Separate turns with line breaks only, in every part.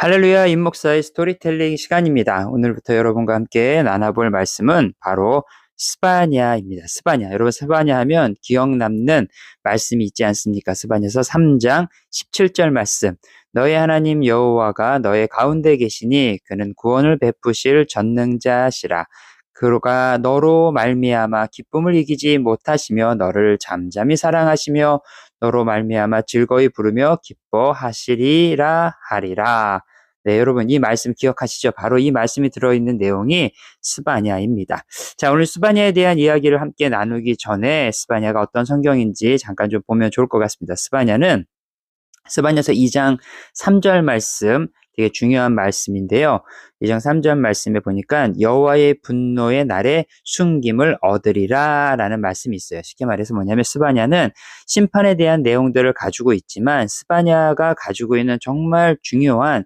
할렐루야, 임목사의 스토리텔링 시간입니다. 오늘부터 여러분과 함께 나눠볼 말씀은 바로 스바냐입니다. 스바냐. 여러분, 스바냐 하면 기억 남는 말씀이 있지 않습니까? 스바냐서 3장 17절 말씀. 너의 하나님 여호와가 너의 가운데 계시니 그는 구원을 베푸실 전능자시라. 그가 너로 말미암아 기쁨을 이기지 못하시며 너를 잠잠히 사랑하시며 너로 말미암아 즐거이 부르며 기뻐하시리라 하리라. 네, 여러분 이 말씀 기억하시죠? 바로 이 말씀이 들어있는 내용이 스바냐입니다. 자, 오늘 스바냐에 대한 이야기를 함께 나누기 전에 스바냐가 어떤 성경인지 잠깐 좀 보면 좋을 것 같습니다. 스바냐서 2장 3절 말씀, 되게 중요한 말씀인데요. 2장 3절 말씀에 보니까 여호와의 분노의 날에 숨김을 얻으리라 라는 말씀이 있어요. 쉽게 말해서 뭐냐면 스바냐는 심판에 대한 내용들을 가지고 있지만 스바냐가 가지고 있는 정말 중요한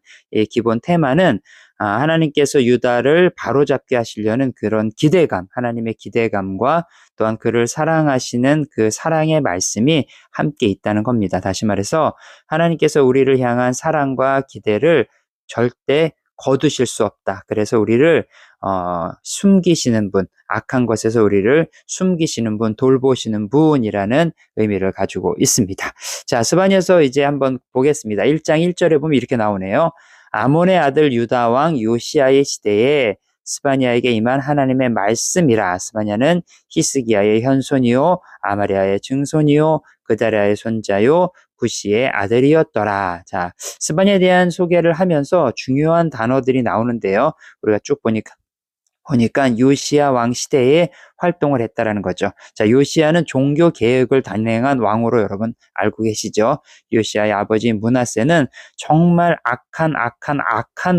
기본 테마는 하나님께서 유다를 바로잡게 하시려는 그런 기대감, 하나님의 기대감과 또한 그를 사랑하시는 그 사랑의 말씀이 함께 있다는 겁니다. 다시 말해서 하나님께서 우리를 향한 사랑과 기대를 절대 거두실 수 없다. 그래서 우리를 숨기시는 분, 악한 것에서 우리를 숨기시는 분, 돌보시는 분이라는 의미를 가지고 있습니다. 자, 스바냐서 이제 한번 보겠습니다. 1장 1절에 보면 이렇게 나오네요. 아몬의 아들 유다 왕 요시야의 시대에 스바냐에게 임한 하나님의 말씀이라. 스바냐는 히스기야의 현손이요 아마리아의 증손이요 그다랴의 손자요 구시의 아들이었더라. 자, 스바냐에 대한 소개를 하면서 중요한 단어들이 나오는데요. 우리가 쭉 보니까 요시야 왕 시대에 활동을 했다라는 거죠. 자, 요시야는 종교 개혁을 단행한 왕으로 여러분 알고 계시죠? 요시야의 아버지 므낫세는 정말 악한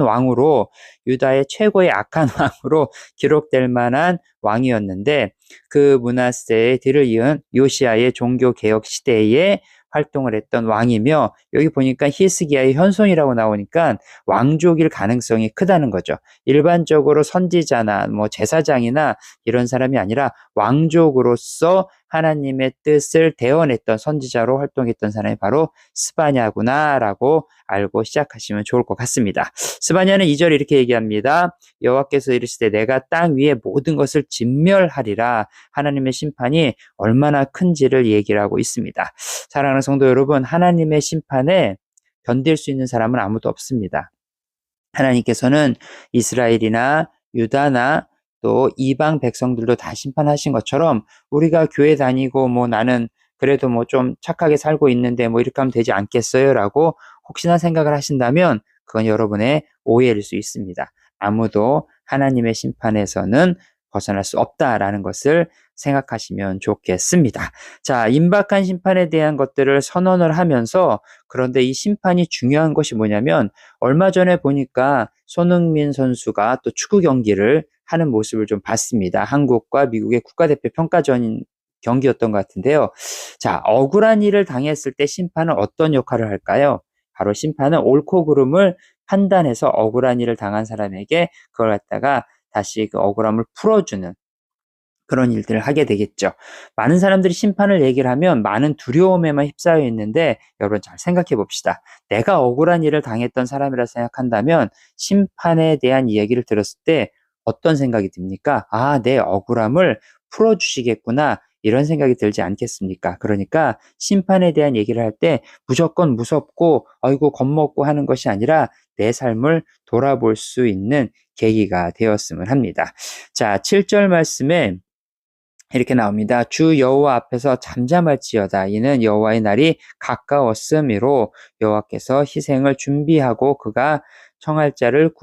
왕으로, 유다의 최고의 악한 왕으로 기록될 만한 왕이었는데, 그 므낫세의 뒤를 이은 요시야의 종교 개혁 시대에 활동을 했던 왕이며, 여기 보니까 히스기야의 현손이라고 나오니까 왕족일 가능성이 크다는 거죠. 일반적으로 선지자나 뭐 제사장이나 이런 사람이 아니라 왕족으로서 하나님의 뜻을 대언했던 선지자로 활동했던 사람이 바로 스바냐구나라고 알고 시작하시면 좋을 것 같습니다. 스바냐는 2절 이렇게 얘기합니다. 여호와께서 이르시되 내가 땅 위에 모든 것을 진멸하리라. 하나님의 심판이 얼마나 큰지를 얘기를 하고 있습니다. 사랑하는 성도 여러분, 하나님의 심판에 견딜 수 있는 사람은 아무도 없습니다. 하나님께서는 이스라엘이나 유다나 또 이방 백성들도 다 심판하신 것처럼 우리가 교회 다니고 뭐 나는 그래도 뭐 좀 착하게 살고 있는데 뭐 이렇게 하면 되지 않겠어요? 라고 혹시나 생각을 하신다면 그건 여러분의 오해일 수 있습니다. 아무도 하나님의 심판에서는 벗어날 수 없다라는 것을 생각하시면 좋겠습니다. 자, 임박한 심판에 대한 것들을 선언을 하면서, 그런데 이 심판이 중요한 것이 뭐냐면 얼마 전에 보니까 손흥민 선수가 또 축구 경기를 하는 모습을 좀 봤습니다. 한국과 미국의 국가대표 평가전 경기였던 것 같은데요. 자, 억울한 일을 당했을 때 심판은 어떤 역할을 할까요? 바로 심판은 옳고 그름을 판단해서 억울한 일을 당한 사람에게 그걸 갖다가 다시 그 억울함을 풀어주는 그런 일들을 하게 되겠죠. 많은 사람들이 심판을 얘기를 하면 많은 두려움에만 휩싸여 있는데, 여러분 잘 생각해 봅시다. 내가 억울한 일을 당했던 사람이라 생각한다면 심판에 대한 이야기를 들었을 때 어떤 생각이 듭니까? 아, 내 억울함을 풀어주시겠구나, 이런 생각이 들지 않겠습니까? 그러니까 심판에 대한 얘기를 할 때 무조건 무섭고 아이고 겁먹고 하는 것이 아니라 내 삶을 돌아볼 수 있는 계기가 되었으면 합니다. 자, 7절 말씀에 이렇게 나옵니다. 주 여호와 앞에서 잠잠할지어다. 이는 여호와의 날이 가까웠음이로 여호와께서 희생을 준비하고 그가 청할 자를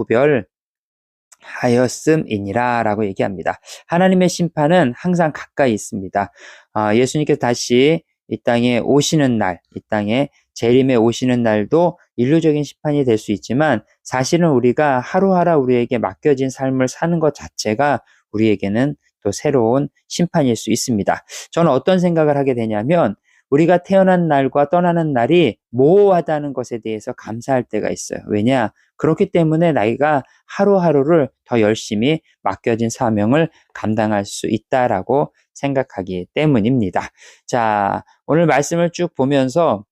구별하였음이니라 라고 얘기합니다. 하나님의 심판은 항상 가까이 있습니다. 예수님께서 다시 이 땅에 오시는 날, 이 땅에 재림에 오시는 날도 인류적인 심판이 될 수 있지만, 사실은 우리가 하루하루 우리에게 맡겨진 삶을 사는 것 자체가 우리에게는 또 새로운 심판일 수 있습니다. 저는 어떤 생각을 하게 되냐면, 우리가 태어난 날과 떠나는 날이 모호하다는 것에 대해서 감사할 때가 있어요. 왜냐? 그렇기 때문에 나이가 하루하루를 더 열심히 맡겨진 사명을 감당할 수 있다라고 생각하기 때문입니다. 자, 오늘 말씀을 쭉 보면서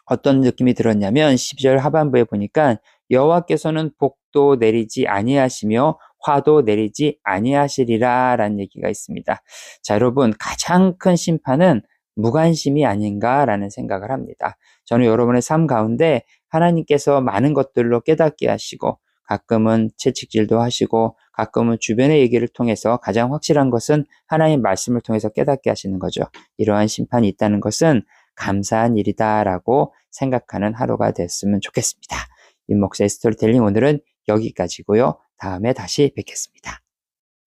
어떤 느낌이 들었냐면 12절 하반부에 보니까 여호와께서는 복도 내리지 아니하시며 화도 내리지 아니하시리라 라는 얘기가 있습니다. 자, 여러분, 가장 큰 심판은 무관심이 아닌가라는 생각을 합니다. 저는 여러분의 삶 가운데 하나님께서 많은 것들로 깨닫게 하시고 가끔은 채찍질도 하시고 가끔은 주변의 얘기를 통해서 가장 확실한 것은 하나님 말씀을 통해서 깨닫게 하시는 거죠. 이러한 심판이 있다는 것은 감사한 일이다라고 생각하는 하루가 됐으면 좋겠습니다. 임 목사의 스토리텔링 오늘은 여기까지고요. 다음에 다시 뵙겠습니다.